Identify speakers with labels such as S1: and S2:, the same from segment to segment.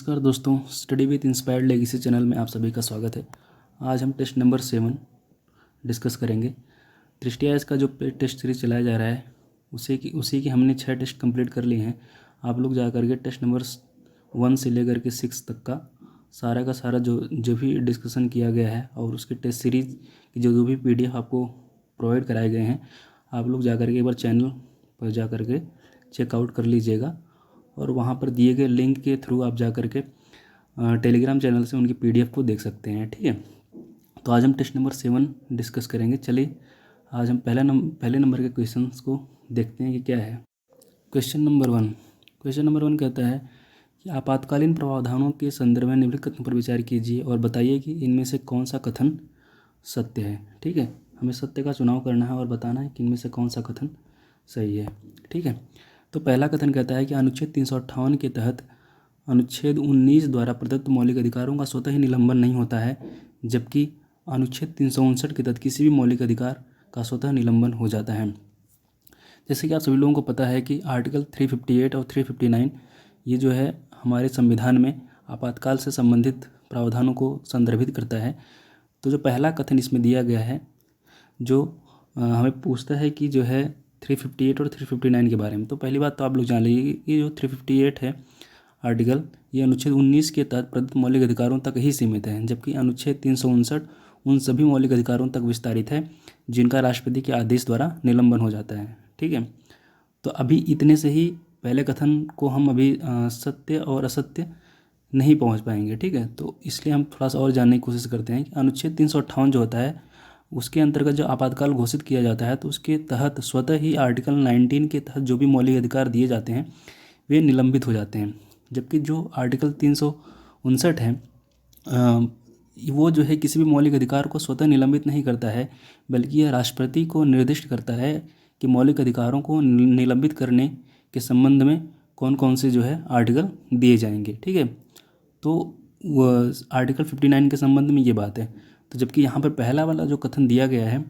S1: नमस्कार दोस्तों, study with inspired legacy channel में आप सभी का स्वागत है। आज हम टेस्ट नंबर 7 डिस्कस करेंगे। दृष्टि आयस का जो टेस्ट सीरीज चलाया जा रहा है उसी की हमने 6 टेस्ट कंप्लीट कर लिए हैं। आप लोग जा करके टेस्ट नंबर 1 से लेकर के 6 तक का सारा जो भी डिस्कशन किया गया है और उसके टेस्ट सीरीज की जो भी PDF आपको प्रोवाइड कराए गए हैं, आप लोग जा करके एक बार चैनल पर जा करके चेकआउट कर लीजिएगा और वहाँ पर दिए गए लिंक के थ्रू आप जा करके टेलीग्राम चैनल से उनकी PDF को देख सकते हैं। ठीक है, तो आज हम टेस्ट नंबर 7 डिस्कस करेंगे। चलिए आज हम पहले नंबर के क्वेश्चंस को देखते हैं कि क्या है। क्वेश्चन नंबर 1 कहता है कि आपातकालीन प्रावधानों के संदर्भ में निम्नलिखित कथन पर विचार कीजिए और बताइए कि इनमें से कौन सा कथन सत्य है। ठीक है, हमें सत्य का चुनाव करना है और बताना है कि इनमें से कौन सा कथन सही है। ठीक है, तो पहला कथन कहता है कि अनुच्छेद 358 के तहत अनुच्छेद 19 द्वारा प्रदत्त मौलिक अधिकारों का स्वतः ही निलंबन नहीं होता है, जबकि अनुच्छेद 359 के तहत किसी भी मौलिक अधिकार का स्वतः निलंबन हो जाता है। जैसे कि आप सभी लोगों को पता है कि आर्टिकल 358 और 359 ये जो है हमारे संविधान में आपातकाल से संबंधित प्रावधानों को संदर्भित करता है। तो जो पहला कथन इसमें दिया गया है जो हमें पूछता है कि जो है 358 और 359 के बारे में, तो पहली बात तो आप लोग जान लीजिए कि जो 358 है आर्टिकल, ये अनुच्छेद 19 के तहत प्रदत्त मौलिक अधिकारों तक ही सीमित है, जबकि अनुच्छेद 359 उन सभी मौलिक अधिकारों तक विस्तारित है जिनका राष्ट्रपति के आदेश द्वारा निलंबन हो जाता है। ठीक है, तो अभी इतने से ही पहले कथन को हम अभी सत्य और असत्य नहीं पहुंच पाएंगे। ठीक है, तो इसलिए हम थोड़ा सा और जानने की कोशिश करते हैं कि अनुच्छेद 358 जो होता है उसके अंतर्गत जो आपातकाल घोषित किया जाता है, तो उसके तहत स्वतः ही आर्टिकल 19 के तहत जो भी मौलिक अधिकार दिए जाते हैं वे निलंबित हो जाते हैं, जबकि जो आर्टिकल 359 है वो जो है किसी भी मौलिक अधिकार को स्वतः निलंबित नहीं करता है, बल्कि यह राष्ट्रपति को निर्दिष्ट करता है कि मौलिक अधिकारों को निलंबित करने के संबंध में कौन कौन से जो है आर्टिकल दिए जाएंगे। ठीक है, तो वह आर्टिकल 59 के संबंध में ये बात है। तो जबकि यहाँ पर पहला वाला जो कथन दिया गया है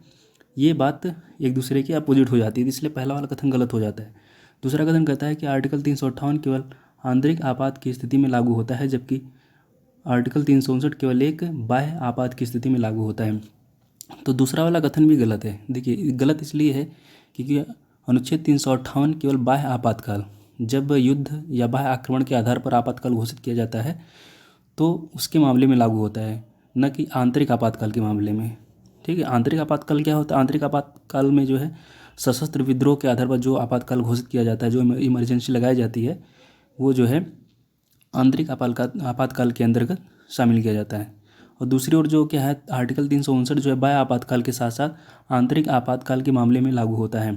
S1: ये बात एक दूसरे के अपोजिट हो जाती है, इसलिए पहला वाला कथन गलत हो जाता है। दूसरा कथन कहता है कि आर्टिकल 358 केवल आंतरिक आपात की स्थिति में लागू होता है, जबकि आर्टिकल 359 केवल एक बाह्य आपात की स्थिति में लागू होता है। तो दूसरा वाला कथन भी गलत है। देखिए, गलत इसलिए है क्योंकि अनुच्छेद 358 केवल बाह्य आपातकाल, जब युद्ध या बाह्य आक्रमण के आधार पर आपातकाल घोषित किया जाता है तो उसके मामले में लागू होता है, न कि आंतरिक आपातकाल के मामले में। ठीक है, आंतरिक आपातकाल क्या होता है? आंतरिक आपातकाल में जो है सशस्त्र विद्रोह के आधार पर जो आपातकाल घोषित किया जाता है, जो इमरजेंसी लगाई जाती है, वो जो है आंतरिक आपातकाल के अंतर्गत शामिल किया जाता है। और दूसरी ओर जो क्या है, आर्टिकल 359 जो है बाह्य आपातकाल के साथ साथ आंतरिक आपातकाल के मामले में लागू होता है।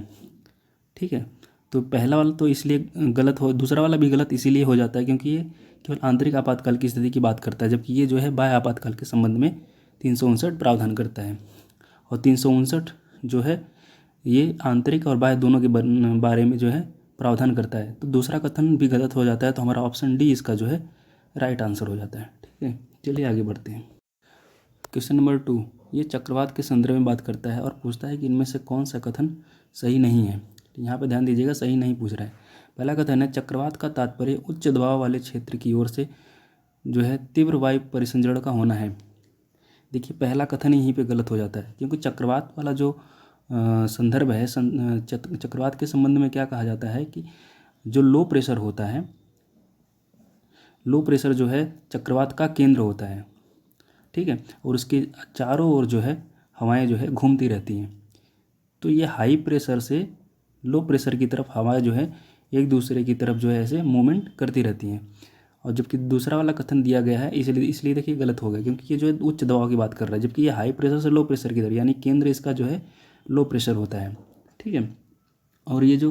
S1: ठीक है, तो पहला वाला तो इसलिए गलत हो, दूसरा वाला भी गलत इसीलिए हो जाता है क्योंकि ये केवल आंतरिक आपातकाल की स्थिति की बात करता है, जबकि ये जो है बाह्य आपातकाल के संबंध में 359 प्रावधान करता है। और 359 जो है ये आंतरिक और बाह्य दोनों के बारे में जो है प्रावधान करता है। तो दूसरा कथन भी गलत हो जाता है, तो हमारा ऑप्शन डी इसका जो है राइट आंसर हो जाता है। ठीक है, चलिए आगे बढ़ते हैं। क्वेश्चन नंबर 2 ये चक्रवात के संदर्भ में बात करता है और पूछता है कि इनमें से कौन सा कथन सही नहीं है। यहाँ पे ध्यान दीजिएगा, सही नहीं पूछ रहा है। पहला कथन है चक्रवात का तात्पर्य उच्च दबाव वाले क्षेत्र की ओर से जो है तीव्र वायु परिसंचरण का होना है। देखिए, पहला कथन यहीं पे गलत हो जाता है क्योंकि चक्रवात वाला जो संदर्भ है, चक्रवात के संबंध में क्या कहा जाता है कि जो लो प्रेशर होता है, लो प्रेशर जो है चक्रवात का केंद्र होता है। ठीक है, और उसके चारों ओर जो है हवाएं जो है घूमती रहती हैं। तो ये हाई प्रेशर से लो प्रेशर की तरफ हवाएं जो है एक दूसरे की तरफ जो है ऐसे मूवमेंट करती रहती हैं। और जबकि दूसरा वाला कथन दिया गया है इसलिए देखिए गलत हो गया क्योंकि ये जो है उच्च दबाव की बात कर रहा है, जबकि ये हाई प्रेशर से लो प्रेशर की तरफ, यानी केंद्र इसका जो है लो प्रेशर होता है। ठीक है, और ये जो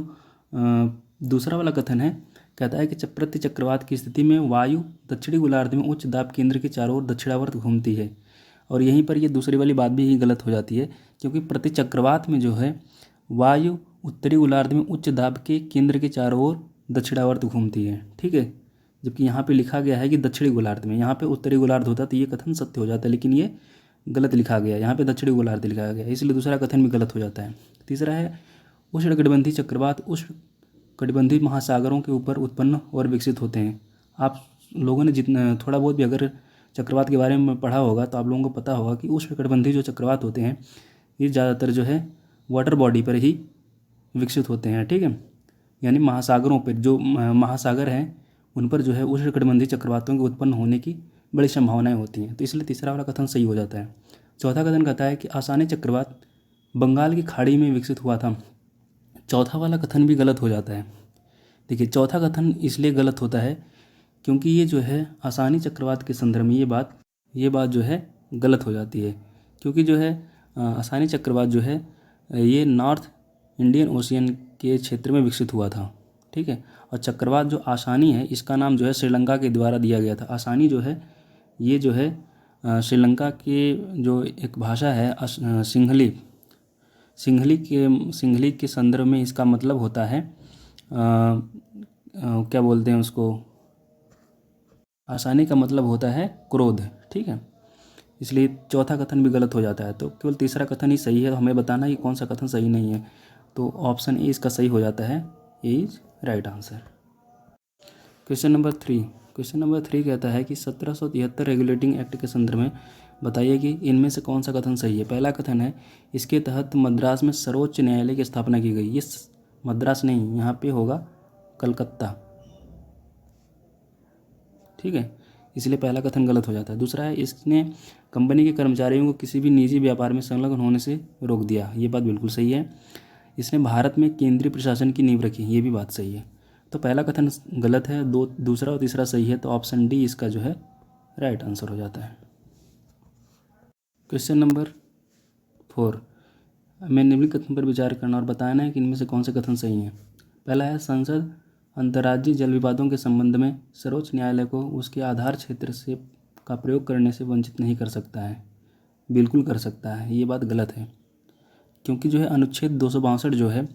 S1: दूसरा वाला कथन है कहता है कि प्रति चक्रवात की स्थिति में वायु दक्षिणी गोलार्ध में उच्च दाब केंद्र के चारों ओर दक्षिणावर्त घूमती है। और यहीं पर ये दूसरी वाली बात भी गलत हो जाती है क्योंकि प्रति चक्रवात में जो है वायु उत्तरी गोलार्ध में उच्च दाब के केंद्र के चारों ओर दक्षिणावर्त घूमती है। ठीक है, जबकि यहाँ पे लिखा गया है कि दक्षिणी गोलार्ध में, यहाँ पे उत्तरी गोलार्ध होता तो ये कथन सत्य हो जाता है, लेकिन ये गलत लिखा गया, यहाँ पे दक्षिणी गोलार्ध लिखा गया है, इसलिए दूसरा कथन भी गलत हो जाता है। तीसरा है उष्णकटिबंधीय चक्रवात उष्णकटिबंधीय महासागरों के ऊपर उत्पन्न और विकसित होते हैं। आप लोगों ने जितना थोड़ा बहुत भी अगर चक्रवात के बारे में पढ़ा होगा तो आप लोगों को पता होगा कि उष्णकटिबंधीय जो चक्रवात होते हैं ये ज़्यादातर जो है वाटर बॉडी पर ही विकसित होते हैं, ठीक है। यानी महासागरों पर जो महासागर हैं उन पर जो है उष्णकटिबंधीय चक्रवातों के उत्पन्न होने की बड़ी संभावनाएं होती हैं। तो इसलिए तीसरा वाला कथन सही हो जाता है। चौथा कथन कहता है कि आसानी चक्रवात बंगाल की खाड़ी में विकसित हुआ था। चौथा वाला कथन भी गलत हो जाता है। देखिए, चौथा कथन इसलिए गलत होता है क्योंकि ये जो है आसानी चक्रवात के संदर्भ में ये बात जो है गलत हो जाती है। क्योंकि जो है आसानी चक्रवात जो है ये नॉर्थ इंडियन ओशियन के क्षेत्र में विकसित हुआ था, ठीक है। और चक्रवात जो आसानी है इसका नाम जो है श्रीलंका के द्वारा दिया गया था। आसानी जो है ये जो है श्रीलंका के जो एक भाषा है सिंहली के संदर्भ में इसका मतलब होता है क्या बोलते हैं उसको, आसानी का मतलब होता है क्रोध, ठीक है। इसलिए चौथा कथन भी गलत हो जाता है। तो केवल तीसरा कथन ही सही है। तो हमें बताना है कि कौन सा कथन सही नहीं है। तो ऑप्शन ए इसका सही हो जाता है। A is right answer. Question number 3 कहता है कि 1773 रेगुलेटिंग एक्ट के संदर्भ में बताइए कि इनमें से कौन सा कथन सही है। पहला कथन है इसके तहत मद्रास में सर्वोच्च न्यायालय की स्थापना की गई। ये मद्रास नहीं, यहाँ पे होगा कलकत्ता, ठीक है। इसलिए पहला कथन गलत हो जाता है। दूसरा है इसने कंपनी के कर्मचारियों को किसी भी निजी व्यापार में संलग्न होने से रोक दिया। ये बात बिल्कुल सही है। इसने भारत में केंद्रीय प्रशासन की नींव रखी। ये भी बात सही है। तो पहला कथन गलत है, दूसरा और तीसरा सही है। तो ऑप्शन डी इसका जो है राइट आंसर हो जाता है। क्वेश्चन नंबर 4 में निम्नलिखित कथन पर विचार करना और बताना है कि इनमें से कौन से कथन सही हैं। पहला है संसद अंतर्राज्यीय जल विवादों के संबंध में सर्वोच्च न्यायालय को उसके आधार क्षेत्र से का प्रयोग करने से वंचित नहीं कर सकता है। बिल्कुल कर सकता है। ये बात गलत है क्योंकि जो है अनुच्छेद 262 जो है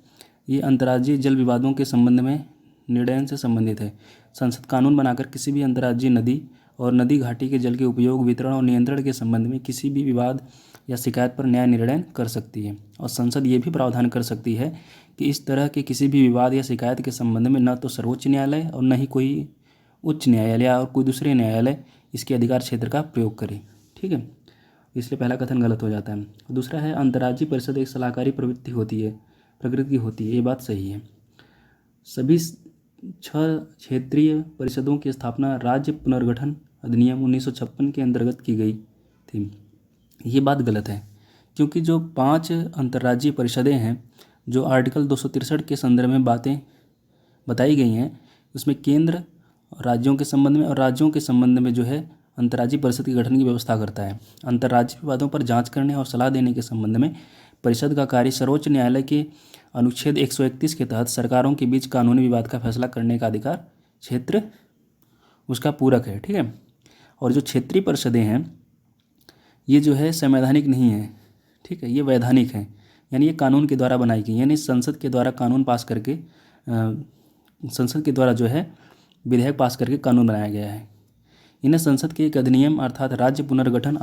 S1: ये अंतर्राज्यीय जल विवादों के संबंध में निर्णय से संबंधित है। संसद कानून बनाकर किसी भी अंतर्राज्यीय नदी और नदी घाटी के जल के उपयोग, वितरण और नियंत्रण के संबंध में किसी भी विवाद या शिकायत पर न्याय निर्णय कर सकती है। और संसद ये भी प्रावधान कर सकती है कि इस तरह के किसी भी विवाद या शिकायत के संबंध में न तो सर्वोच्च न्यायालय और न ही कोई उच्च न्यायालय और कोई दूसरे न्यायालय इसके अधिकार क्षेत्र का प्रयोग करे, ठीक है। इसलिए पहला कथन गलत हो जाता है। दूसरा है अंतर्राज्यीय परिषद एक सलाहकारी प्रकृति की होती है। ये बात सही है। सभी 6 क्षेत्रीय परिषदों की स्थापना राज्य पुनर्गठन अधिनियम 1956 के अंतर्गत की गई थी। ये बात गलत है क्योंकि जो 5 अंतर्राज्यीय परिषदें हैं जो आर्टिकल 263 के संदर्भ में बातें बताई गई हैं उसमें केंद्र राज्यों के संबंध में और राज्यों के संबंध में जो है अंतर्राज्यीय परिषद के गठन की व्यवस्था करता है। अंतर्राज्यीय विवादों पर जांच करने और सलाह देने के संबंध में परिषद का कार्य सर्वोच्च न्यायालय के अनुच्छेद 131 के तहत सरकारों के बीच कानूनी विवाद का फैसला करने का अधिकार क्षेत्र उसका पूरक है, ठीक है। और जो क्षेत्रीय परिषदें हैं ये जो है संवैधानिक नहीं है, ठीक है, ये वैधानिक हैं। यानी ये कानून के द्वारा बनाई गई, यानी संसद के द्वारा कानून पास करके संसद के द्वारा जो है विधेयक पास करके कानून बनाया गया है। इन्हें संसद के एक अधिनियम अर्थात राज्य पुनर्गठन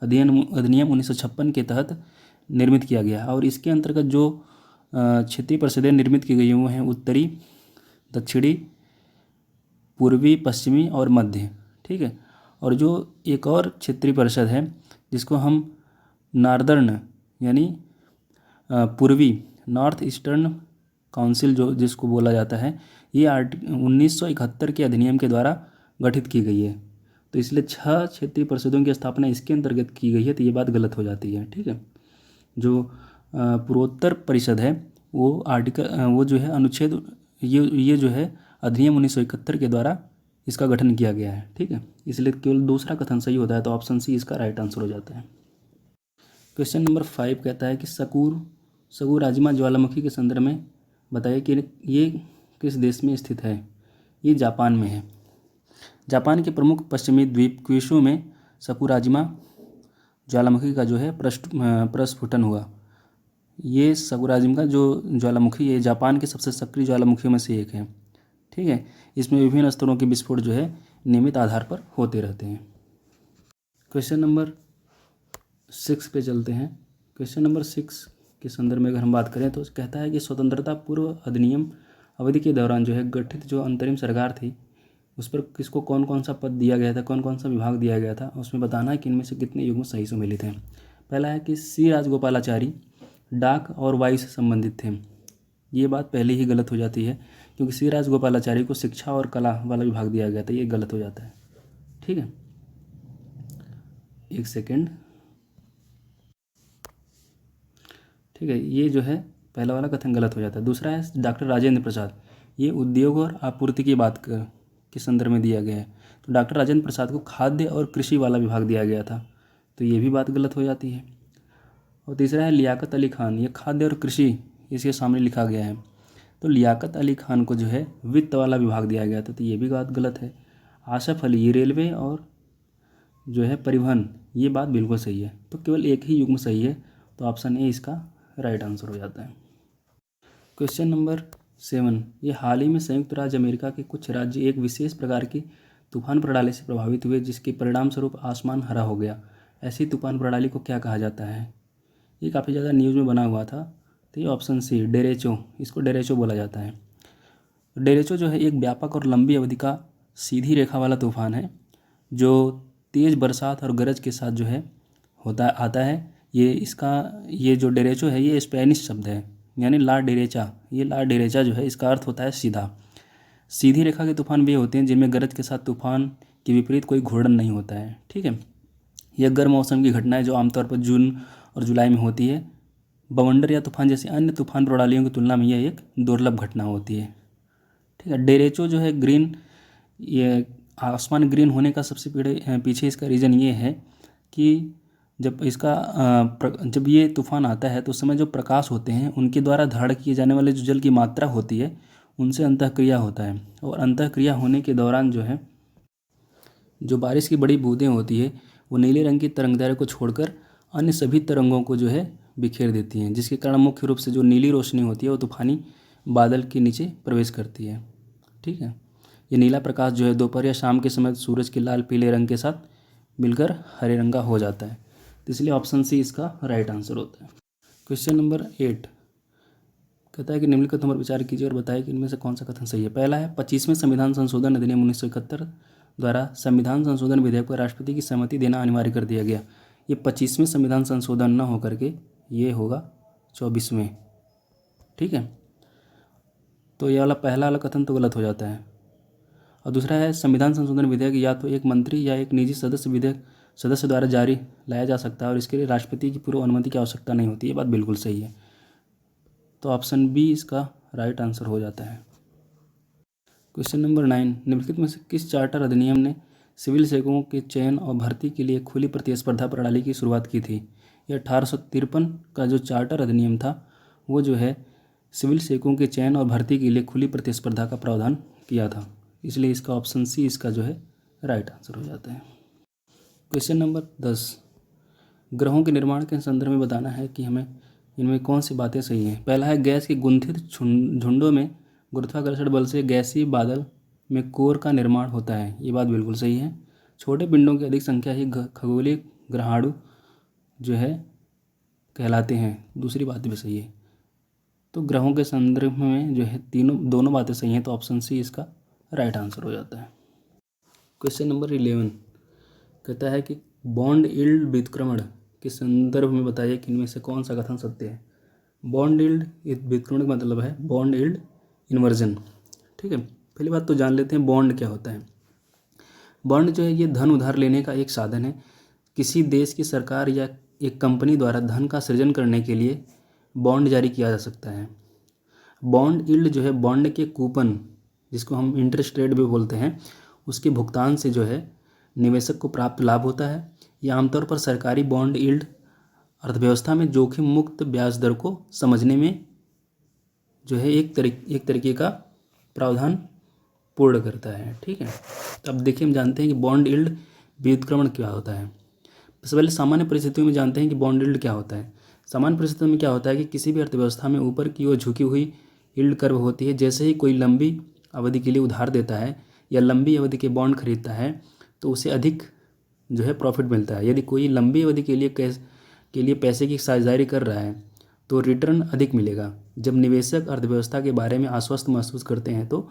S1: अधिनियम 1956 के तहत निर्मित किया गया। और इसके अंतर्गत जो क्षेत्रीय परिषदें निर्मित की गई वो हैं उत्तरी, दक्षिणी, पूर्वी, पश्चिमी और मध्य, ठीक है। और जो एक और क्षेत्रीय परिषद है जिसको हम नॉर्दर्न यानी पूर्वी नॉर्थ ईस्टर्न काउंसिल जो जिसको बोला जाता है, ये 1971 के अधिनियम के द्वारा गठित की गई है। तो इसलिए 6 क्षेत्रीय परिषदों की स्थापना इसके अंतर्गत की गई है। तो ये बात गलत हो जाती है, ठीक है। जो पूर्वोत्तर परिषद है वो जो है अनुच्छेद ये जो है अधिनियम 1971 के द्वारा इसका गठन किया गया है, ठीक है। इसलिए केवल दूसरा कथन सही होता है। तो ऑप्शन सी इसका राइट आंसर हो जाता है। क्वेश्चन नंबर 5 कहता है कि सगुराजिमा ज्वालामुखी के संदर्भ में बताइए कि ये किस देश में स्थित है। ये जापान में है। जापान के प्रमुख पश्चिमी द्वीपकूशों में सकुराजिमा ज्वालामुखी का जो है प्रस्फुटन हुआ। ये सकुराजिमा का जो ज्वालामुखी है जापान के सबसे सक्रिय ज्वालामुखियों में से एक है, ठीक है। इसमें विभिन्न स्तरों के विस्फोट जो है नियमित आधार पर होते रहते हैं। क्वेश्चन नंबर 6 पे चलते हैं। क्वेश्चन नंबर 6 के संदर्भ में अगर हम बात करें तो कहता है कि स्वतंत्रता पूर्व अधिनियम अवधि के दौरान जो है गठित जो अंतरिम सरकार थी उस पर किसको कौन कौन सा पद दिया गया था, कौन कौन सा विभाग दिया गया था, उसमें बताना है कि इनमें से कितने युग्म सही सम्मिलित हैं। पहला है कि सी राजगोपालाचारी डाक और वायु से संबंधित थे। ये बात पहले ही गलत हो जाती है क्योंकि सी राजगोपालाचारी को शिक्षा और कला वाला विभाग दिया गया था, ये गलत हो जाता है। ठीक है, एक सेकेंड। ठीक है, ये जो है पहला वाला कथन गलत हो जाता है। दूसरा है डॉक्टर राजेंद्र प्रसाद, ये उद्योग और आपूर्ति की बात के संदर्भ में दिया गया है। तो डॉक्टर राजेंद्र प्रसाद को खाद्य और कृषि वाला विभाग दिया गया था, तो ये भी बात गलत हो जाती है। और तीसरा है लियाकत अली खान, ये खाद्य और कृषि इसके सामने लिखा गया है, तो लियाकत अली खान को जो है वित्त वाला विभाग दिया गया था, तो ये भी बात गलत है। आसफ अली, ये रेलवे और जो है परिवहन, ये बात बिल्कुल सही है। तो केवल एक ही युग्म सही है, तो ऑप्शन ए इसका राइट आंसर हो जाता है। क्वेश्चन नंबर 7, ये हाल ही में संयुक्त राज्य अमेरिका के कुछ राज्य एक विशेष प्रकार की तूफान प्रणाली से प्रभावित हुए जिसके परिणाम स्वरूप आसमान हरा हो गया। ऐसी तूफान प्रणाली को क्या कहा जाता है? ये काफ़ी ज़्यादा न्यूज़ में बना हुआ था, तो ये ऑप्शन सी डेरेचो, इसको डेरेचो बोला जाता है। डेरेचो जो है एक व्यापक और लंबी अवधि का सीधी रेखा वाला तूफान है जो तेज़ बरसात और गरज के साथ जो है आता है। ये जो डेरेचो है ये स्पेनिश शब्द है, यानी ला डेरेचा। ये ला डेरेचा जो है इसका अर्थ होता है सीधा। सीधी रेखा के तूफान भी होते हैं जिनमें गरज के साथ तूफान के विपरीत कोई घूर्णन नहीं होता है। ठीक है, यह गर्म मौसम की घटना है जो आमतौर पर जून और जुलाई में होती है। बवंडर या तूफान जैसी अन्य तूफान प्रणालियों की तुलना में यह एक दुर्लभ घटना होती है। ठीक है, डेरेचो जो है ये आसमान ग्रीन होने का सबसे पीछे इसका रीज़न ये है कि जब ये तूफान आता है तो उस समय जो प्रकाश होते हैं उनके द्वारा धारण किए जाने वाले जो जल की मात्रा होती है उनसे अंतःक्रिया होता है, और अंतःक्रिया होने के दौरान जो है जो बारिश की बड़ी बूंदें होती है वो नीले रंग की तरंगदैर्घ्य को छोड़कर अन्य सभी तरंगों को जो है बिखेर देती हैं, जिसके कारण मुख्य रूप से जो नीली रोशनी होती है वो तूफानी बादल के नीचे प्रवेश करती है। ठीक है, ये नीला प्रकाश जो है दोपहर या शाम के समय सूरज के लाल पीले रंग के साथ मिलकर हरे रंग का हो जाता है, तो इसलिए ऑप्शन सी इसका राइट आंसर होता है। क्वेश्चन नंबर 8 कहता है कि निम्नलिखित पर विचार कीजिए और बताएं कि इनमें से कौन सा कथन सही है। पहला है 25वें संविधान संशोधन अधिनियम 1971 द्वारा संविधान संशोधन विधेयक पर राष्ट्रपति की सहमति देना अनिवार्य कर दिया गया। ये 25वें संविधान संशोधन न होकर के ये होगा 24वें। ठीक है, तो ये वाला पहला वाला कथन तो गलत हो जाता है। और दूसरा है संविधान संशोधन विधेयक या तो एक मंत्री या एक निजी सदस्य द्वारा जारी लाया जा सकता है और इसके लिए राष्ट्रपति की पूर्व अनुमति की आवश्यकता नहीं होती। ये बात बिल्कुल सही है, तो ऑप्शन बी इसका राइट आंसर हो जाता है। क्वेश्चन नंबर 9, निम्नलिखित में से किस चार्टर अधिनियम ने सिविल सेवकों के चयन और भर्ती के लिए खुली प्रतिस्पर्धा प्रणाली की शुरुआत की थी? यह 1853 का जो चार्टर अधिनियम था वो जो है सिविल सेवकों के चयन और भर्ती के लिए खुली प्रतिस्पर्धा का प्रावधान किया था, इसलिए इसका ऑप्शन सी इसका जो है राइट आंसर हो जाता है। क्वेश्चन नंबर 10, ग्रहों के निर्माण के संदर्भ में बताना है कि हमें इनमें कौन सी बातें सही हैं। पहला है गैस के गुंथित झुंडों में गुरुत्वाकर्षण बल से गैसीय बादल में कोर का निर्माण होता है, ये बात बिल्कुल सही है। छोटे पिंडों की अधिक संख्या ही खगोलीय ग्रहाणु जो है कहलाते हैं, दूसरी बात भी सही है। तो ग्रहों के संदर्भ में जो है दोनों बातें सही हैं, तो ऑप्शन सी इसका राइट आंसर हो जाता है। क्वेश्चन नंबर 11 कहता है कि बॉन्ड यील्ड व्युत्क्रमण के संदर्भ में बताइए कि इनमें से कौन सा कथन सत्य है। बॉन्ड यील्ड व्युत्क्रमण का मतलब है बॉन्ड यील्ड इन्वर्जन। ठीक है, पहली बात तो जान लेते हैं बॉन्ड क्या होता है। बॉन्ड जो है ये धन उधार लेने का एक साधन है। किसी देश की सरकार या एक कंपनी द्वारा धन का सृजन करने के लिए बॉन्ड जारी किया जा सकता है। बॉन्ड यील्ड जो है बॉन्ड के कूपन, जिसको हम इंटरेस्ट रेट भी बोलते हैं, उसके भुगतान से जो है निवेशक को प्राप्त लाभ होता है। यह आमतौर पर सरकारी बॉन्ड यील्ड अर्थव्यवस्था में जोखिम मुक्त ब्याज दर को समझने में जो है एक तरीके का प्रावधान पूर्ण करता है। ठीक है, तो अब देखिए हम जानते हैं कि बॉन्ड यील्ड व्युत्क्रमण क्या होता है। सबसे पहले सामान्य परिस्थितियों में जानते हैं कि बॉन्ड यील्ड क्या होता है। सामान्य परिस्थितियों में क्या होता है कि किसी भी अर्थव्यवस्था में ऊपर की ओर झुकी हुई यील्ड कर्व होती है। जैसे ही कोई लंबी अवधि के लिए उधार देता है या लंबी अवधि के बॉन्ड खरीदता है तो उसे अधिक जो है प्रॉफिट मिलता है। यदि कोई लंबी अवधि के लिए पैसे की साझेदारी कर रहा है तो रिटर्न अधिक मिलेगा। जब निवेशक अर्थव्यवस्था के बारे में आश्वस्त महसूस करते हैं तो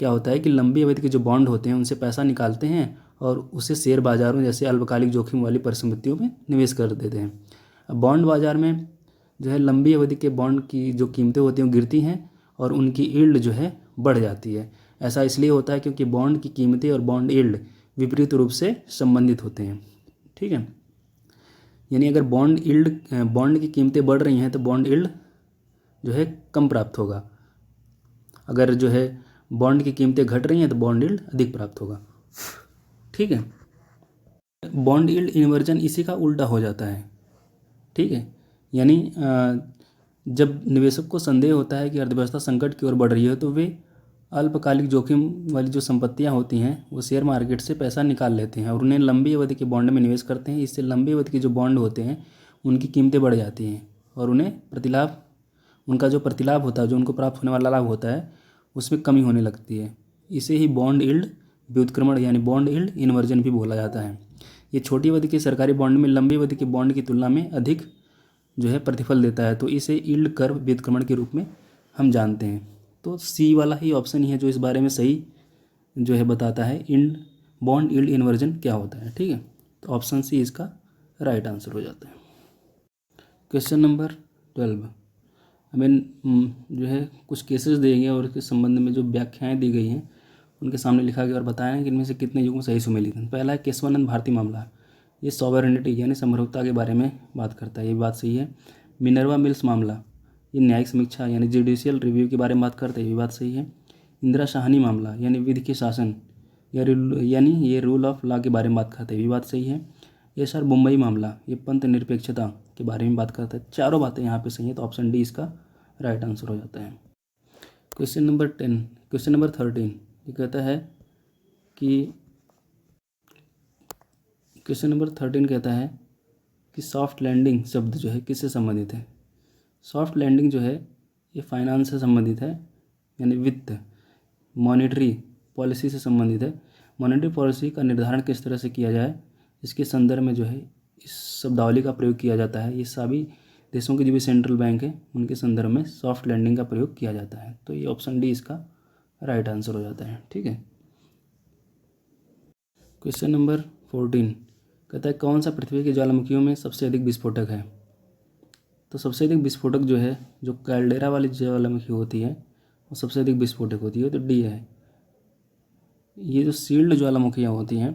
S1: क्या होता है कि लंबी अवधि के जो बॉन्ड होते हैं उनसे पैसा निकालते हैं और उसे शेयर बाजारों जैसे अल्पकालिक जोखिम वाली परिसंपत्तियों में निवेश कर देते हैं। अब बॉन्ड बाजार में जो है लंबी अवधि के बॉन्ड की जो कीमतें होती हैं वो गिरती हैं और उनकी यील्ड जो है बढ़ जाती है। ऐसा इसलिए होता है क्योंकि बॉन्ड की कीमतें और बॉन्ड यील्ड विपरीत रूप से संबंधित होते हैं। ठीक है, यानी अगर बॉन्ड की कीमतें बढ़ रही हैं तो बॉन्ड यील्ड जो है कम प्राप्त होगा, अगर जो है बॉन्ड की कीमतें घट रही हैं तो बॉन्ड यील्ड अधिक प्राप्त होगा। ठीक है, बॉन्ड यील्ड इन्वर्जन इसी का उल्टा हो जाता है। ठीक है, यानी जब निवेशक को संदेह होता है कि अर्थव्यवस्था संकट की ओर बढ़ रही है तो वे अल्पकालिक जोखिम वाली जो संपत्तियां होती हैं वो शेयर मार्केट से पैसा निकाल लेते हैं और उन्हें लंबी अवधि के बॉन्ड में निवेश करते हैं। इससे लंबी अवधि के जो बॉन्ड होते हैं उनकी कीमतें बढ़ जाती हैं और उनका जो प्रतिलाभ होता है, जो उनको प्राप्त होने वाला लाभ होता है, उसमें कमी होने लगती है। इसे ही बॉन्ड यील्ड व्युत्क्रमण यानी बॉन्ड यील्ड इन्वर्जन भी बोला जाता है। ये छोटी अवधि के सरकारी बॉन्ड में लंबी अवधि के बॉन्ड की तुलना में अधिक जो है प्रतिफल देता है, तो इसे यील्ड कर्व व्युत्क्रमण के रूप में हम जानते हैं। तो सी वाला ही ऑप्शन ही है जो इस बारे में सही जो है बताता है बॉन्ड यील्ड इन्वर्जन क्या होता है। ठीक है, तो ऑप्शन सी इसका राइट आंसर हो जाता है। क्वेश्चन नंबर 12, हमें जो है कुछ केसेस दिए गए और इसके संबंध में जो व्याख्याएं दी गई हैं उनके सामने लिखा गया और बताया कि इनमें से कितने युग्म सही सुमेलित हैं। पहला है केशवानंद भारती मामला, ये सॉवरेनिटी यानी समरूपता के बारे में बात करता है, ये बात सही है। मिनर्वा मिल्स मामला, ये न्यायिक समीक्षा यानी जुडिशियल रिव्यू के बारे में बात करते हैं, ये बात सही है। इंदिरा शाहनी मामला यानी विधि के शासन यानी ये रूल ऑफ लॉ के बारे में बात करते हैं, ये बात सही है। एस आर मुंबई मामला, ये पंथ निरपेक्षता के बारे में बात करता है। चारों बातें यहाँ पे सही है, तो ऑप्शन डी इसका राइट आंसर हो जाता है। क्वेश्चन नंबर 13, ये कहता है कि क्वेश्चन नंबर 13 कहता है कि सॉफ्ट लैंडिंग शब्द जो है किससे संबंधित है। सॉफ्ट लैंडिंग जो है ये फाइनेंस से संबंधित है, यानी वित्त मॉनेटरी पॉलिसी से संबंधित है। मॉनेटरी पॉलिसी का निर्धारण किस तरह से किया जाए इसके संदर्भ में जो है इस शब्दावली का प्रयोग किया जाता है। ये सभी देशों के जो भी सेंट्रल बैंक है उनके संदर्भ में सॉफ्ट लैंडिंग का प्रयोग किया जाता है, तो ये ऑप्शन डी इसका राइट आंसर हो जाता है। ठीक है, क्वेश्चन नंबर 14 कहता है कौन सा पृथ्वी के ज्वालामुखियों में सबसे अधिक विस्फोटक है। तो सबसे अधिक विस्फोटक जो है जो कैल्डेरा वाली ज्वालामुखी होती है वो सबसे अधिक विस्फोटक होती है, तो डी है। ये जो सील्ड ज्वालामुखियाँ होती हैं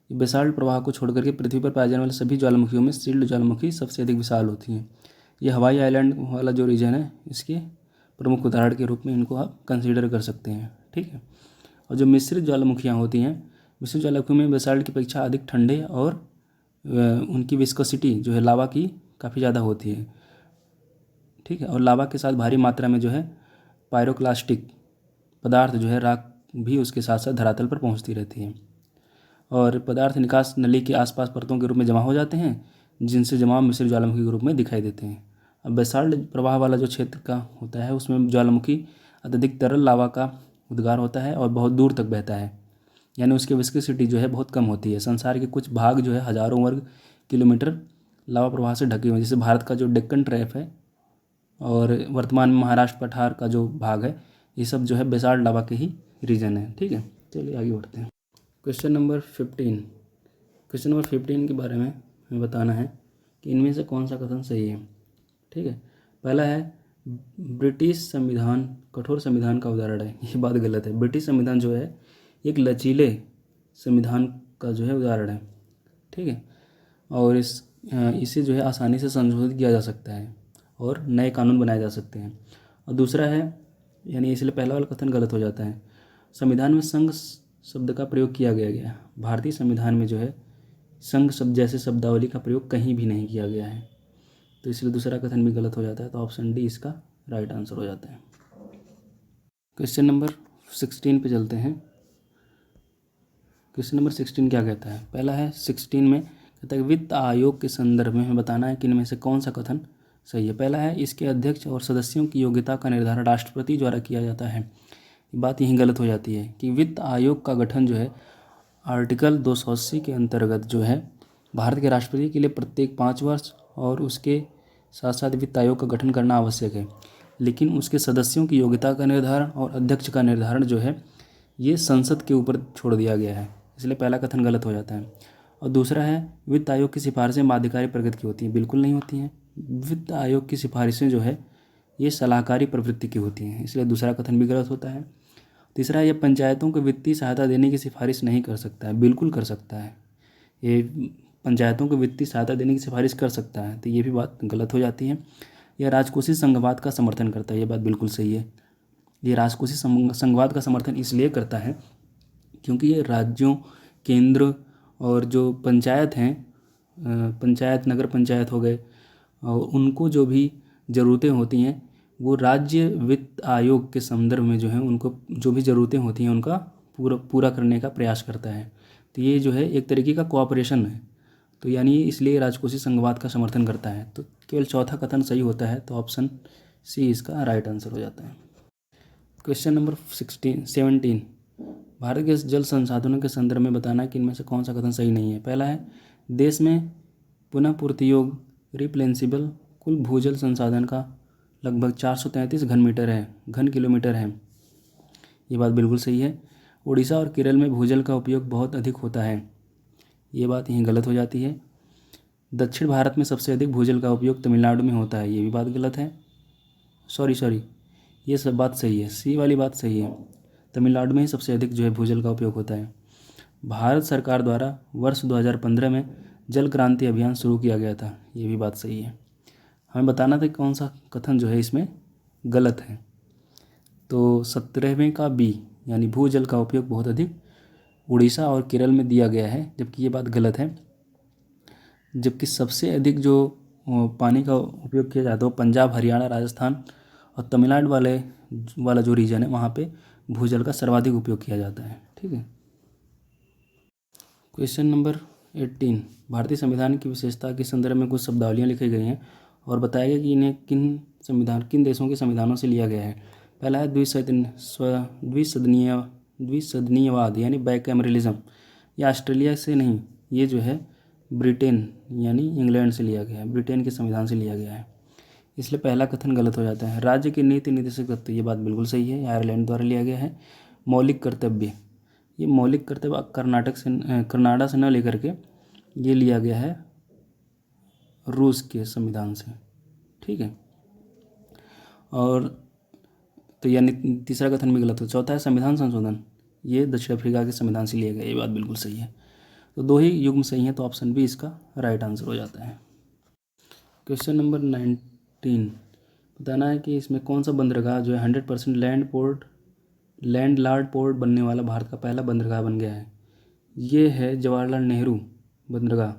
S1: ये बेसाल्ट प्रवाह को छोड़ करके पृथ्वी पर पाए जाने वाले सभी ज्वालामुखियों में सील्ड ज्वालामुखी सबसे अधिक विशाल होती हैं। ये हवाई आइलैंड वाला जो रीजन है इसके प्रमुख उदाहरण के रूप में इनको आप कंसीडर कर सकते हैं। ठीक है, और जो मिश्रित ज्वालामुखियाँ होती हैं, मिश्रित ज्वालामुखी में बेसाल्ट की अपेक्षा अधिक ठंडे और उनकी विस्कोसिटी जो है लावा की काफ़ी ज़्यादा होती है। ठीक है, और लावा के साथ भारी मात्रा में जो है पायरोक्लास्टिक पदार्थ जो है राख भी उसके साथ साथ धरातल पर पहुंचती रहती है और पदार्थ निकास नली के आसपास परतों के रूप में जमा हो जाते हैं, जिनसे जमाव मिश्रित ज्वालामुखी के रूप में दिखाई देते हैं। अब बेसाल्ट प्रवाह वाला जो क्षेत्र का होता है उसमें ज्वालामुखी अत्यधिक तरल लावा का उद्गार होता है और बहुत दूर तक बहता है, यानी उसकी विस्कोसिटी जो है बहुत कम होती है। संसार के कुछ भाग जो है हज़ारों वर्ग किलोमीटर लावा प्रवाह से ढके हुए, जैसे भारत का जो डेक्कन ट्रैप है और वर्तमान में महाराष्ट्र पठार का जो भाग है, ये सब जो है बेसाल्ट लावा के ही रीजन है। ठीक है, चलिए आगे बढ़ते हैं। क्वेश्चन नंबर 15 के बारे में हमें बताना है कि इनमें से कौन सा कथन सही है। ठीक है, पहला है ब्रिटिश संविधान कठोर संविधान का उदाहरण है, ये बात गलत है। ब्रिटिश संविधान जो है एक लचीले संविधान का जो है उदाहरण है। ठीक है, और इसे जो है आसानी से संशोधित किया जा सकता है और नए कानून बनाए जा सकते हैं। और दूसरा है, यानी इसलिए पहला वाला कथन गलत हो जाता है। संविधान में संघ शब्द का प्रयोग किया गया। भारतीय संविधान में जो है संघ शब्द जैसे शब्दावली का प्रयोग कहीं भी नहीं किया गया है, तो इसलिए दूसरा कथन भी गलत हो जाता है, तो ऑप्शन डी इसका राइट आंसर हो जाता है। क्वेश्चन नंबर 16 पे चलते हैं। क्वेश्चन नंबर 16 क्या कहता है। पहला है 16 में कहता है वित्त आयोग के संदर्भ में हमें बताना है कि इनमें से कौन सा कथन सही है। पहला है इसके अध्यक्ष और सदस्यों की योग्यता का निर्धारण राष्ट्रपति द्वारा किया जाता है। बात यहीं गलत हो जाती है कि वित्त आयोग का गठन जो है आर्टिकल 280 के अंतर्गत जो है भारत के राष्ट्रपति के लिए प्रत्येक 5 वर्ष और उसके साथ साथ वित्त आयोग का गठन करना आवश्यक है, लेकिन उसके सदस्यों की योग्यता का निर्धारण और अध्यक्ष का निर्धारण जो है ये संसद के ऊपर छोड़ दिया गया है, इसलिए पहला कथन गलत हो जाता है। और दूसरा है वित्त आयोग की सिफारिशें बाध्यकारी प्रकृति की होती हैं, बिल्कुल नहीं होती हैं। वित्त आयोग की सिफारिशें जो है ये सलाहकारी प्रवृत्ति की होती हैं, इसलिए दूसरा कथन भी गलत होता है। तीसरा, ये पंचायतों को वित्तीय सहायता देने की सिफारिश नहीं कर सकता है, बिल्कुल कर सकता है। ये पंचायतों को वित्तीय सहायता देने की सिफारिश कर सकता है, तो ये भी बात गलत हो जाती है। यह राजकोषीय संघवाद का समर्थन करता है, ये बात बिल्कुल सही है। ये राजकोषीय संघवाद का समर्थन इसलिए करता है क्योंकि ये राज्यों, केंद्र और जो पंचायत हैं, पंचायत, नगर पंचायत हो गए, और उनको जो भी ज़रूरतें होती हैं वो राज्य वित्त आयोग के संदर्भ में जो है उनको जो भी ज़रूरतें होती हैं उनका पूरा करने का प्रयास करता है। तो ये जो है एक तरीके का कोऑपरेशन है, तो यानी इसलिए राजकोषीय संघवाद का समर्थन करता है। तो केवल चौथा कथन सही होता है, तो ऑप्शन सी इसका राइट आंसर हो जाता है। क्वेश्चन नंबर 17, भारत के जल संसाधनों के संदर्भ में बताना कि इनमें से कौन सा कथन सही नहीं है। पहला है, देश में पुनः पूर्ति योग्य रिप्लेसेबल कुल भूजल संसाधन का लगभग 433 घन किलोमीटर है। ये बात बिल्कुल सही है। उड़ीसा और केरल में भूजल का उपयोग बहुत अधिक होता है, ये बात यहीं गलत हो जाती है। दक्षिण भारत में सबसे अधिक भूजल का उपयोग तमिलनाडु में होता है, ये भी बात गलत है। सॉरी, ये सब बात सही है, सी वाली बात सही है। तमिलनाडु में ही सबसे अधिक जो है भूजल का उपयोग होता है। भारत सरकार द्वारा वर्ष 2015 में जल क्रांति अभियान शुरू किया गया था, ये भी बात सही है। हमें बताना था कौन सा कथन जो है इसमें गलत है। तो 17वें का बी, यानी भूजल का उपयोग बहुत अधिक उड़ीसा और केरल में दिया गया है, जबकि ये बात गलत है। जबकि सबसे अधिक जो पानी का उपयोग किया जाता है वो पंजाब, हरियाणा, राजस्थान और तमिलनाडु वाला जो रीजन है वहाँ पे भूजल का सर्वाधिक उपयोग किया जाता है। ठीक है। क्वेश्चन नंबर 18, भारतीय संविधान की विशेषता के संदर्भ में कुछ शब्दावलियाँ लिखी गई हैं और बताया गया कि इन्हें किन देशों के संविधानों से लिया गया है। पहला है द्विसदनीयवाद यानी बाइकैमरलिज्म, ये ऑस्ट्रेलिया से नहीं, ये जो है ब्रिटेन यानी इंग्लैंड से लिया गया है, ब्रिटेन के संविधान से लिया गया है, इसलिए पहला कथन गलत हो जाता है। राज्य के नीति निर्देशक तत्व, ये बात बिल्कुल सही है, आयरलैंड द्वारा लिया गया है। मौलिक कर्तव्य, ये मौलिक कर्तव्य कनाडा से न लेकर के ये लिया गया है रूस के संविधान से। ठीक है। और तो यानी तीसरा कथन भी गलत हो। चौथा है संविधान संशोधन, ये दक्षिण अफ्रीका के संविधान से लिया गया, ये बात बिल्कुल सही है। तो दो ही युग्म सही हैं, तो ऑप्शन बी इसका राइट आंसर हो जाता है। क्वेश्चन नंबर 19, बताना है कि इसमें कौन सा बंदरगाह जो है 100% लैंडलॉर्ड पोर्ट बनने वाला भारत का पहला बंदरगाह बन गया है। ये है जवाहरलाल नेहरू बंदरगाह,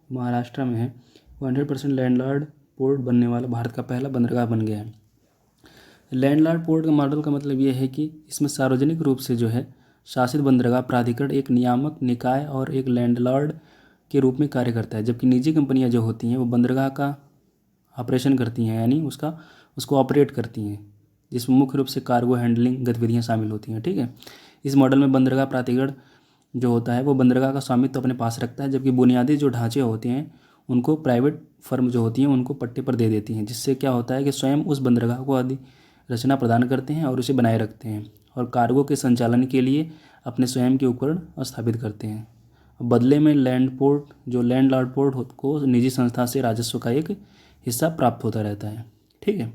S1: महाराष्ट्र में है। वो 100% लैंडलॉर्ड पोर्ट बनने वाला भारत का पहला बंदरगाह बन गया है। लैंडलॉर्ड पोर्ट का मॉडल का मतलब ये है कि इसमें सार्वजनिक रूप से जो है शासित बंदरगाह प्राधिकरण एक नियामक निकाय और एक लैंडलॉर्ड के रूप में कार्य करता है, जबकि निजी कंपनियां जो होती हैं वो बंदरगाह का ऑपरेशन करती हैं, यानी उसको ऑपरेट करती हैं, जिसमें मुख्य रूप से कार्गो हैंडलिंग गतिविधियां शामिल होती हैं। ठीक है। इस मॉडल में बंदरगाह प्राधिकरण जो होता है वो बंदरगाह का स्वामित्व अपने पास रखता है, जबकि बुनियादी जो ढांचे होते हैं उनको प्राइवेट फर्म जो होती हैं उनको पट्टे पर दे देती हैं, जिससे क्या होता है कि स्वयं उस बंदरगाह को आदि रचना प्रदान करते हैं और उसे बनाए रखते हैं, और कार्गो के संचालन के लिए अपने स्वयं के उपकरण स्थापित करते हैं। बदले में लैंडलॉर्ड पोर्ट को निजी संस्था से राजस्व का एक हिस्सा प्राप्त होता रहता है। ठीक है।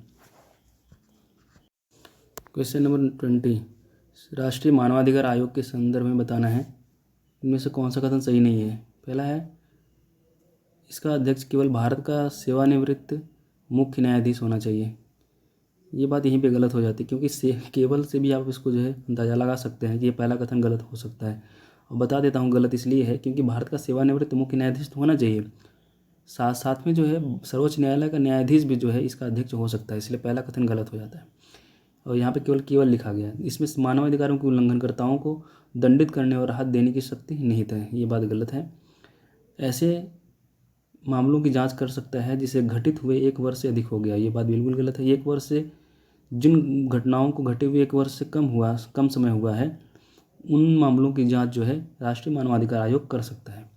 S1: क्वेश्चन नंबर 20, राष्ट्रीय मानवाधिकार आयोग के संदर्भ में बताना है इनमें से कौन सा कथन सही नहीं है। पहला है, इसका अध्यक्ष केवल भारत का सेवानिवृत्त मुख्य न्यायाधीश होना चाहिए, ये बात यहीं पे गलत हो जाती है, क्योंकि केवल से भी आप इसको जो है अंदाज़ा लगा सकते हैं कि ये पहला कथन गलत हो सकता है। और बता देता हूँ गलत इसलिए है क्योंकि भारत का सेवानिवृत्त मुख्य न्यायाधीश तो होना चाहिए, साथ में जो है सर्वोच्च न्यायालय का न्यायाधीश भी जो है इसका अध्यक्ष हो सकता है, इसलिए पहला कथन गलत हो जाता है। और यहाँ पे केवल लिखा गया है, इसमें मानवाधिकारों के उल्लंघनकर्ताओं को दंडित करने और राहत देने की शक्ति निहित है, ये बात गलत है। ऐसे मामलों की जांच कर सकता है जिसे घटित हुए 1 वर्ष से अधिक हो गया, ये बात बिल्कुल गलत है। 1 वर्ष से जिन घटनाओं को घटे हुए 1 वर्ष से कम समय हुआ है उन मामलों की जांच जो है राष्ट्रीय मानवाधिकार आयोग कर सकता है।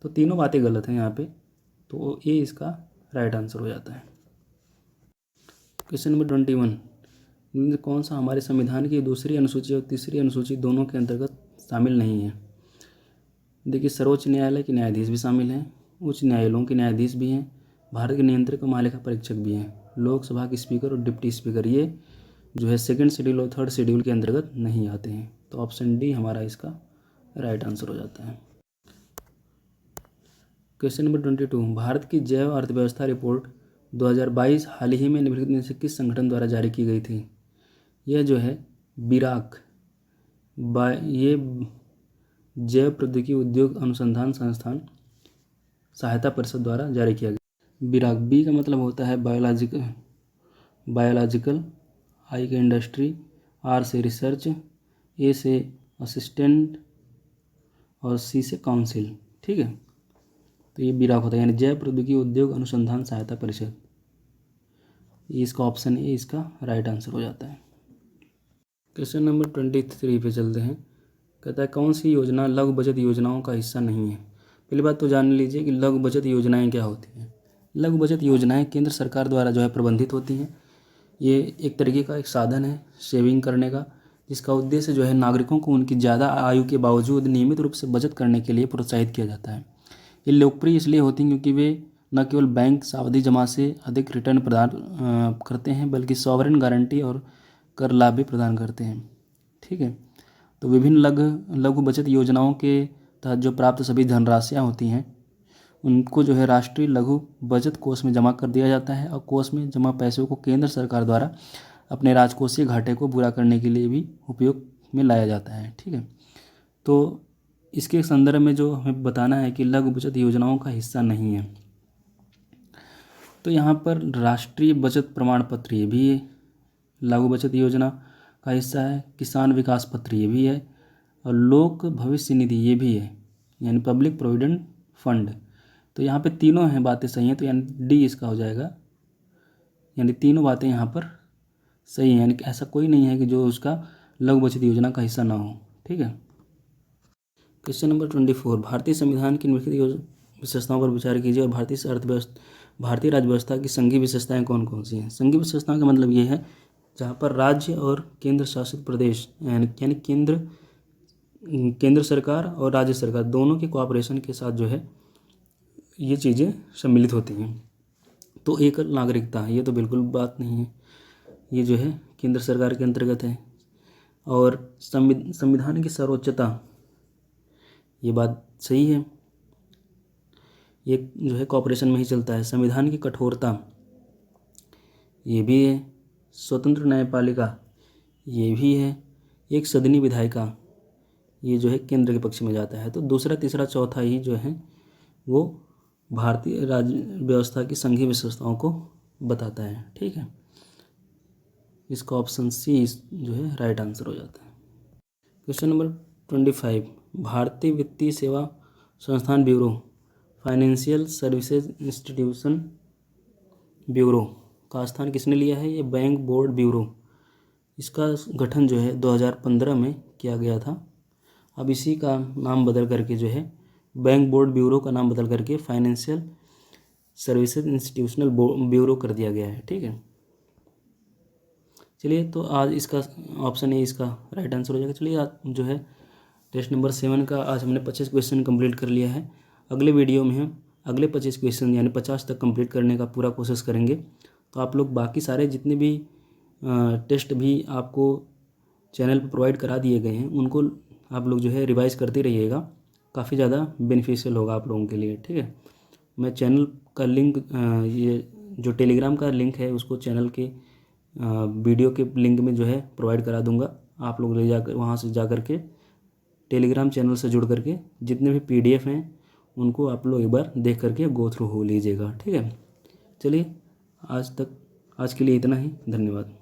S1: तो तीनों बातें गलत हैं यहाँ पे, तो ये इसका राइट आंसर हो जाता है। क्वेश्चन नंबर 21, इनमें से कौन सा हमारे संविधान की दूसरी अनुसूची और तीसरी अनुसूची दोनों के अंतर्गत शामिल नहीं है? देखिए, सर्वोच्च न्यायालय के न्यायाधीश भी शामिल हैं, उच्च न्यायालयों के न्यायाधीश भी हैं, भारत के नियंत्रक और महालेखा परीक्षक भी हैं, लोकसभा के स्पीकर और डिप्टी स्पीकर, ये जो है सेकंड शेड्यूल और थर्ड शेड्यूल के अंतर्गत नहीं आते हैं। तो ऑप्शन डी हमारा इसका राइट आंसर हो जाता है। क्वेश्चन नंबर 22, भारत की जैव अर्थव्यवस्था रिपोर्ट 2022 हाल ही में निम्नलिखित में से किस संगठन द्वारा जारी की गई थी? यह जो है बिराक ये जैव प्रौद्योगिकी उद्योग अनुसंधान संस्थान सहायता परिषद द्वारा जारी किया गया। बिराक, बी का मतलब होता है बायोलॉजिकल, आई का इंडस्ट्री, आर से रिसर्च, ए से असिस्टेंट और सी से काउंसिल। ठीक है, तो ये बिराक होता है, यानी जैव प्रौद्योगिकी उद्योग अनुसंधान सहायता परिषद। ये इसका ऑप्शन ए इसका राइट आंसर हो जाता है। क्वेश्चन नंबर 23 पे चलते हैं। कहता है कौन सी योजना लघु बचत योजनाओं का हिस्सा नहीं है? पहली बात तो जान लीजिए कि लघु बचत योजनाएं क्या होती हैं। लघु बचत योजनाएं केंद्र सरकार द्वारा जो है प्रबंधित होती हैं। ये एक तरीके का एक साधन है सेविंग करने का, जिसका उद्देश्य जो है नागरिकों को उनकी ज़्यादा आयु के बावजूद नियमित रूप से बचत करने के लिए प्रोत्साहित किया जाता है। ये लोकप्रिय इसलिए होती हैं क्योंकि वे न केवल बैंक सावधि जमा से अधिक रिटर्न प्रदान करते हैं, बल्कि सॉवरेन गारंटी और कर लाभ भी प्रदान करते हैं। ठीक है, तो विभिन्न लघु बचत योजनाओं के तहत जो प्राप्त सभी धनराशियाँ होती हैं उनको जो है राष्ट्रीय लघु बचत कोष में जमा कर दिया जाता है, और कोष में जमा पैसों को केंद्र सरकार द्वारा अपने राजकोषीय घाटे को पूरा करने के लिए भी उपयोग में लाया जाता है। ठीक है, तो इसके संदर्भ में जो हमें बताना है कि लघु बचत योजनाओं का हिस्सा नहीं है, तो यहाँ पर राष्ट्रीय बचत प्रमाण पत्र ये भी लघु बचत योजना का हिस्सा है, किसान विकास पत्र ये भी है, और लोक भविष्य निधि ये भी है, यानी पब्लिक प्रोविडेंट फंड। तो यहाँ पे तीनों हैं बातें सही हैं, तो यानी डी इसका हो जाएगा, यानी तीनों बातें यहाँ पर सही हैं, यानी ऐसा कोई नहीं है कि जो उसका लघु बचत योजना का हिस्सा ना हो। ठीक है, क्वेश्चन नंबर 24, भारतीय संविधान की निम्नलिखित विशेषताओं पर विचार कीजिए और भारतीय राज्य व्यवस्था की संघीय विशेषताएं कौन कौन सी हैं? संघीय विशेषताओं का मतलब ये है जहाँ पर राज्य और केंद्र शासित प्रदेश यानी केंद्र सरकार और राज्य सरकार दोनों के कोऑपरेशन के साथ जो है ये चीज़ें सम्मिलित होती हैं। तो एकल नागरिकता, ये तो बिल्कुल बात नहीं है, ये जो है केंद्र सरकार के अंतर्गत है। और संविधान की सर्वोच्चता, ये बात सही है, ये जो है कॉपरेशन में ही चलता है। संविधान की कठोरता, ये भी है। स्वतंत्र न्यायपालिका, ये भी है। एक सदनी विधायिका, ये जो है केंद्र के पक्ष में जाता है। तो दूसरा तीसरा चौथा ही जो है वो भारतीय राज्य व्यवस्था की संघीय विशेषताओं को बताता है। ठीक है, इसका ऑप्शन सी जो है राइट आंसर हो जाता है। क्वेश्चन नंबर 25, भारतीय वित्तीय सेवा संस्थान bureau, financial services institution bureau का स्थान किसने लिया है? ये बैंक बोर्ड ब्यूरो, इसका गठन जो है 2015 में किया गया था। अब इसी का नाम बदल करके जो है बैंक बोर्ड ब्यूरो का नाम बदल करके फाइनेंशियल सर्विसेज इंस्टीट्यूशनल ब्यूरो कर दिया गया है। ठीक है, चलिए, तो आज इसका ऑप्शन ए इसका राइट आंसर हो जाएगा। चलिए, आज जो है टेस्ट नंबर 7 का आज हमने 25 क्वेश्चन कंप्लीट कर लिया है। अगले वीडियो में हम अगले 25 क्वेश्चन यानी 50 तक कंप्लीट करने का पूरा कोशिश करेंगे। तो आप लोग बाकी सारे जितने भी टेस्ट भी आपको चैनल पर प्रोवाइड करा दिए गए हैं उनको आप लोग जो है रिवाइज़ करते रहिएगा, काफ़ी ज़्यादा बेनिफिशियल होगा आप लोगों के लिए। ठीक है, मैं चैनल का लिंक ये जो टेलीग्राम का लिंक है उसको चैनल के वीडियो के लिंक में जो है प्रोवाइड करा दूंगा। आप लोग ले जाकर वहाँ से जा कर के टेलीग्राम चैनल से जुड़ करके जितने भी PDF हैं उनको आप लोग एक बार देख करके गो थ्रू हो लीजिएगा। ठीक है, चलिए आज के लिए इतना ही, धन्यवाद।